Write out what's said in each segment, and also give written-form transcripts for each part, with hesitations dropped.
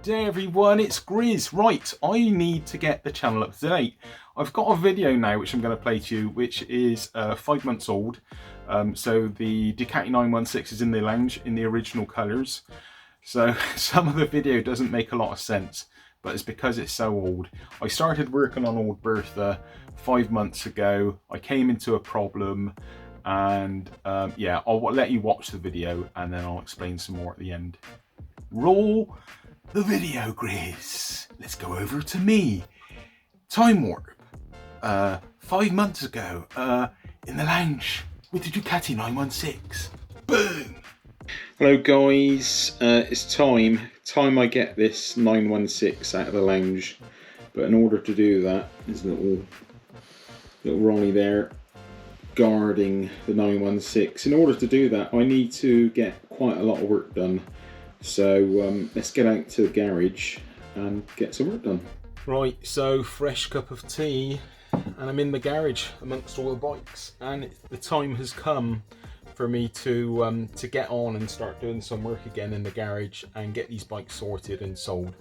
Good day everyone, it's Grizz. Right, I need to get the channel up to date. I've got a video now which I'm going to play to you, which is 5 months old. So the Ducati 916 is in the lounge in the original colours. So some of the video doesn't make a lot of sense, but it's because it's so old. I started working on Old Bertha 5 months ago. I came into a problem and yeah, I'll let you watch the video and then I'll explain some more at the end. Roll the video, Grizz. Let's go over to me. Time warp. 5 months ago, in the lounge with the Ducati 916. Boom! Hello guys, it's time I get this 916 out of the lounge. But in order to do that, there's a little Ronnie there guarding the 916. In order to do that, I need to get quite a lot of work done. So let's get out to the garage and get some work done. Right, so fresh cup of tea and I'm in the garage amongst all the bikes, and the time has come for me to get on and start doing some work again in the garage and get these bikes sorted and sold.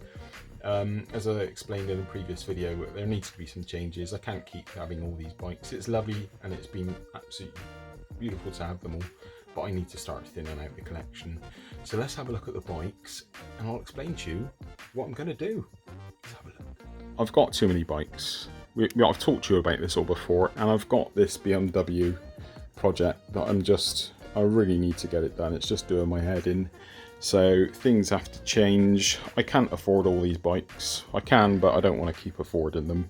As I explained in a previous video, there needs to be some changes. I can't keep having all these bikes. It's lovely and it's been absolutely beautiful to have them all, but I need to start thinning out the collection. So let's have a look at the bikes and I'll explain to you what I'm going to do. Let's have a look. I've got too many bikes. I've talked to you about this all before, and I've got this BMW project that I really need to get it done. It's just doing my head in. So things have to change. I can't afford all these bikes. I can, but I don't want to keep affording them.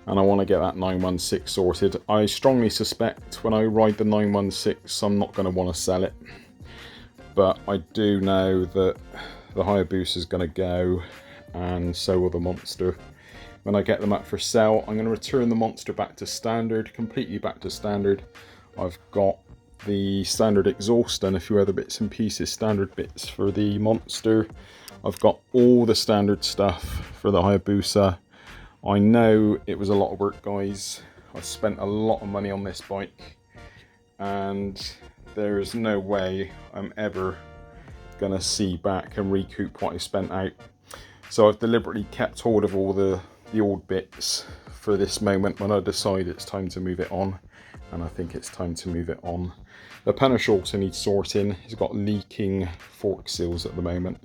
And I want to get that 916 sorted. I strongly suspect when I ride the 916, I'm not going to want to sell it. But I do know that the Hayabusa is going to go, and so will the Monster. When I get them up for sale, I'm going to return the Monster back to standard, completely back to standard. I've got the standard exhaust and a few other bits and pieces, standard bits for the Monster. I've got all the standard stuff for the Hayabusa. I know it was a lot of work, guys. I spent a lot of money on this bike, and there's no way I'm ever gonna see back and recoup what I spent out. So I've deliberately kept hold of all the old bits for this moment when I decide it's time to move it on, and I think it's time to move it on. The punish also needs sorting. It's got leaking fork seals at the moment.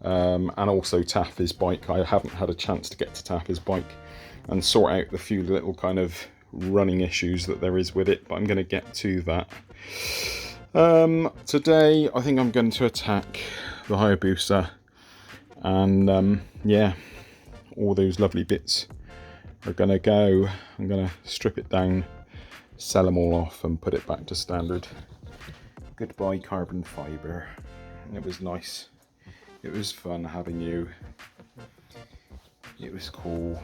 And also Taffy's bike. I haven't had a chance to get to Taffy's bike and sort out the few little kind of running issues that there is with it, but I'm going to get to that. Today I think I'm going to attack the Hayabusa, and yeah, all those lovely bits are going to go. I'm going to strip it down, sell them all off and put it back to standard. Goodbye carbon fibre. It was nice. It was fun having you. It was cool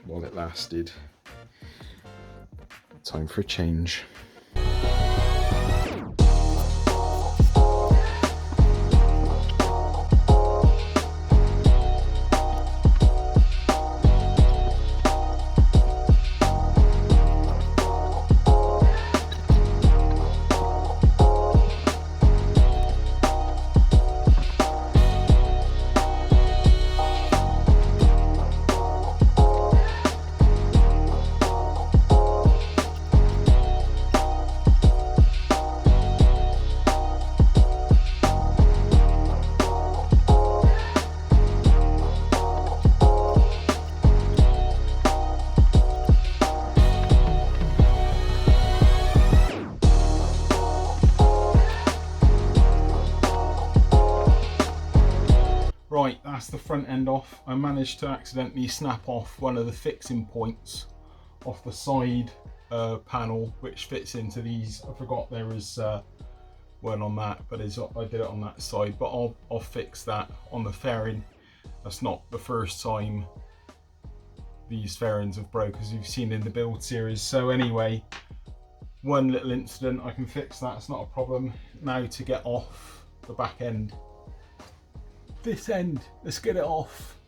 while it lasted. Time for a change. Right, that's the front end off. I managed to accidentally snap off one of the fixing points off the side panel, which fits into these. I forgot there was one on that, but I did it on that side. But I'll fix that on the fairing. That's not the first time these fairings have broke, as you've seen in the build series. So anyway, one little incident, I can fix that. It's not a problem. Now to get off the back end. This end, let's get it off.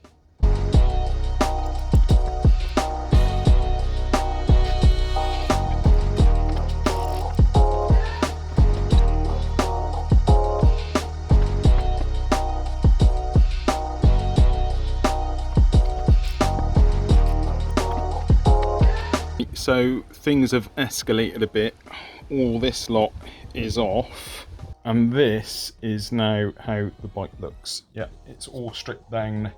so things have escalated a bit. All this lot is off, and this is now how the bike looks. Yeah, it's all stripped down,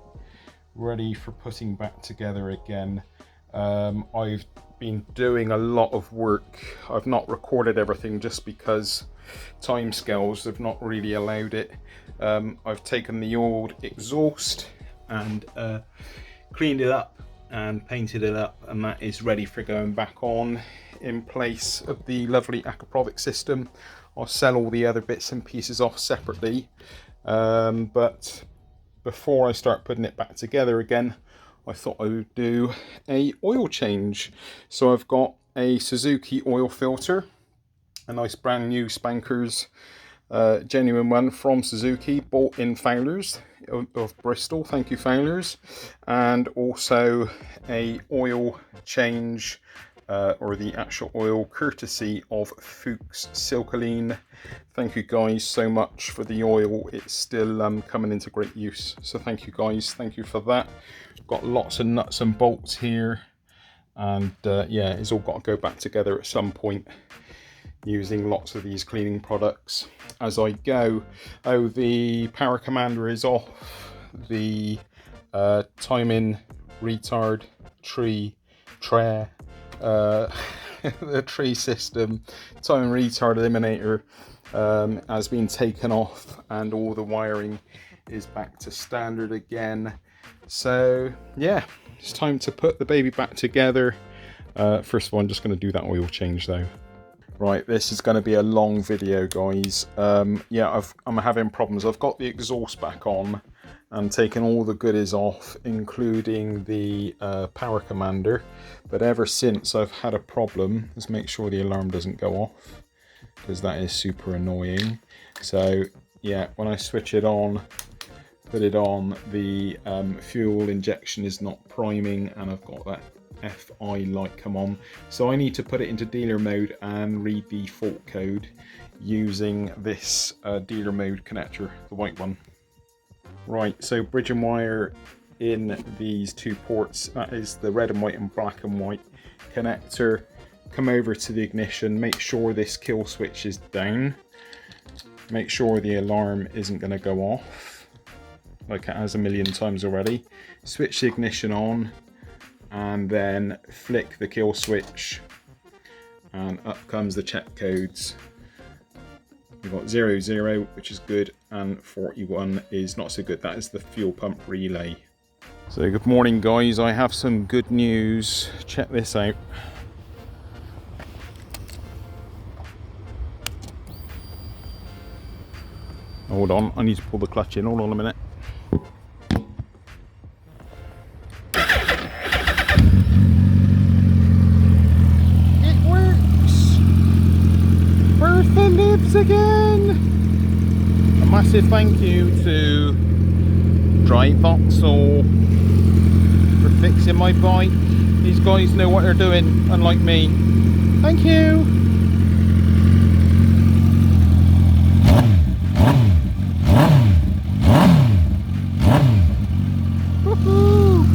ready for putting back together again. I've been doing a lot of work. I've not recorded everything just because timescales have not really allowed it. I've taken the old exhaust and cleaned it up and painted it up, and that is ready for going back on in place of the lovely Akrapovic system. I'll sell all the other bits and pieces off separately, but before I start putting it back together again, I thought I would do a oil change. So I've got a Suzuki oil filter, a nice brand new Spankers, genuine one from Suzuki, bought in Fowlers of Bristol. Thank you, Fowlers. And also a oil change, or the actual oil, courtesy of Fuchs Silcoline. Thank you guys so much for the oil. It's still coming into great use, so thank you guys, thank you for that. Got lots of nuts and bolts here, and yeah, it's all got to go back together at some point using lots of these cleaning products as I go. Oh, the power commander is off, the timing retard tree the tree system timing retard eliminator has been taken off, and all the wiring is back to standard again. So yeah, it's time to put the baby back together. First of all, I'm just going to do that oil change though. Right, this is going to be a long video, guys. Yeah, I'm having problems. I've got the exhaust back on and taken all the goodies off, including the power commander. But ever since, I've had a problem. Let's make sure the alarm doesn't go off, because that is super annoying. So yeah, when I switch it on, put it on, the fuel injection is not priming, and I've got that FI light come on. So I need to put it into dealer mode and read the fault code using this dealer mode connector, the white one. Right, so bridge and wire in these two ports. That is the red and white and black and white connector. Come over to the ignition, make sure this kill switch is down. Make sure the alarm isn't going to go off, like it has a million times already. Switch the ignition on, and then flick the kill switch, and up comes the check codes. We've got 00, which is good, and 41 is not so good. That is the fuel pump relay. So good morning, guys. I have some good news. Check this out. Hold on, I need to pull the clutch in. Hold on a minute. Again, a massive thank you to Drive Vauxhall for fixing my bike. These guys know what they're doing, unlike me. Thank you. Woohoo!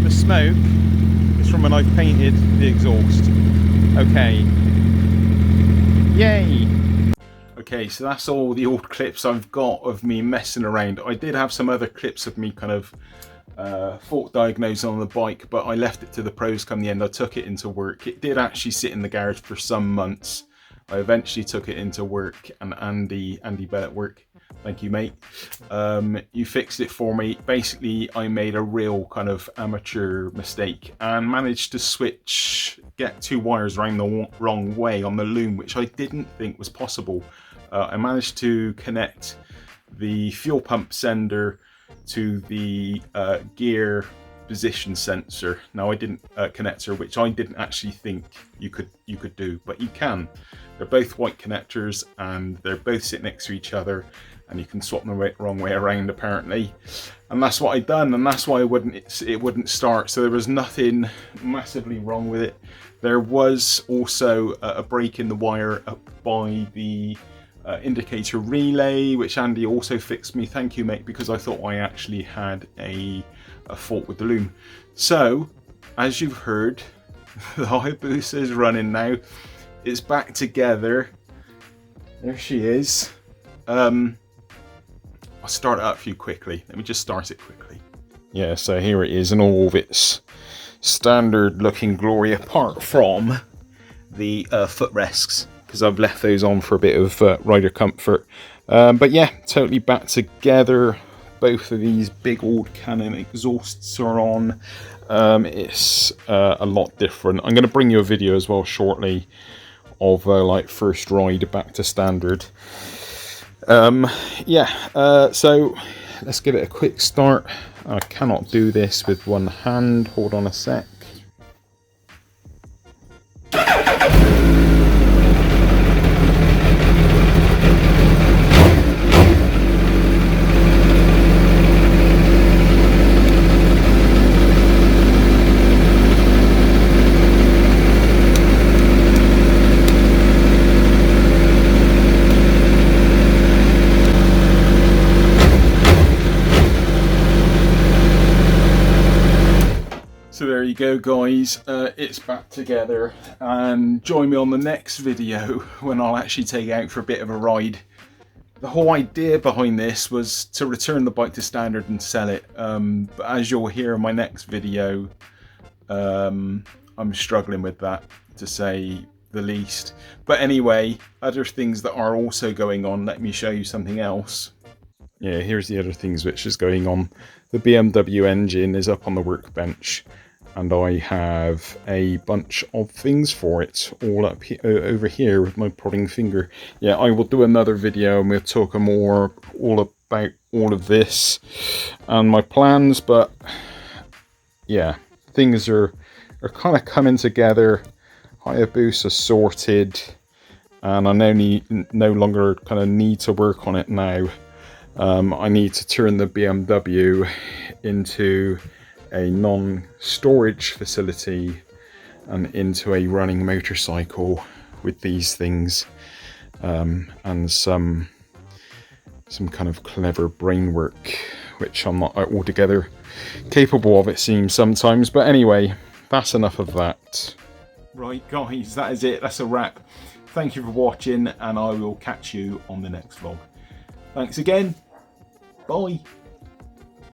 The smoke is from when I painted the exhaust. Okay. Yay! Okay, so that's all the old clips I've got of me messing around. I did have some other clips of me kind of fault diagnosing on the bike, but I left it to the pros come the end. I took it into work. It did actually sit in the garage for some months. I eventually took it into work, and Andy Bell at work, thank you mate, you fixed it for me. Basically, I made a real kind of amateur mistake and managed to get two wires around the wrong way on the loom, which I didn't think was possible. I managed to connect the fuel pump sender to the gear position sensor. Now I didn't connector, which I didn't actually think you could do, but you can. They're both white connectors and they're both sit next to each other, and you can swap them the wrong way around apparently. And that's what I'd done, and that's why it wouldn't start. So there was nothing massively wrong with it. There was also a break in the wire up by the indicator relay, which Andy also fixed me. Thank you mate, because I thought I actually had a fault with the loom. So as you've heard, The Hayabusa is running now. It's back together. There she is. I'll start it up for you quickly. Let me just start it quickly. Yeah, so here it is in all of its standard looking glory, apart from the footrests, because I've left those on for a bit of rider comfort. But yeah, totally back together. Both of these big old Canon exhausts are on. It's a lot different. I'm going to bring you a video as well shortly of like first ride back to standard. Yeah, so let's give it a quick start. I cannot do this with one hand. Hold on a sec. So there you go, guys, it's back together, and join me on the next video when I'll actually take it out for a bit of a ride. The whole idea behind this was to return the bike to standard and sell it, but as you'll hear in my next video, I'm struggling with that, to say the least. But anyway, other things that are also going on, let me show you something else. Yeah, here's the other things which is going on. The BMW engine is up on the workbench, and I have a bunch of things for it all up over here with my prodding finger. Yeah, I will do another video and we'll talk more all about all of this and my plans, but yeah, things are kind of coming together. Hayabusa sorted, and I no longer kind of need to work on it now. I need to turn the BMW into a non-storage facility and into a running motorcycle with these things, and some kind of clever brain work, which I'm not altogether capable of, it seems sometimes. But anyway, that's enough of that. Right, guys, that is it. That's a wrap. Thank you for watching, and I will catch you on the next vlog. Thanks again. Bye.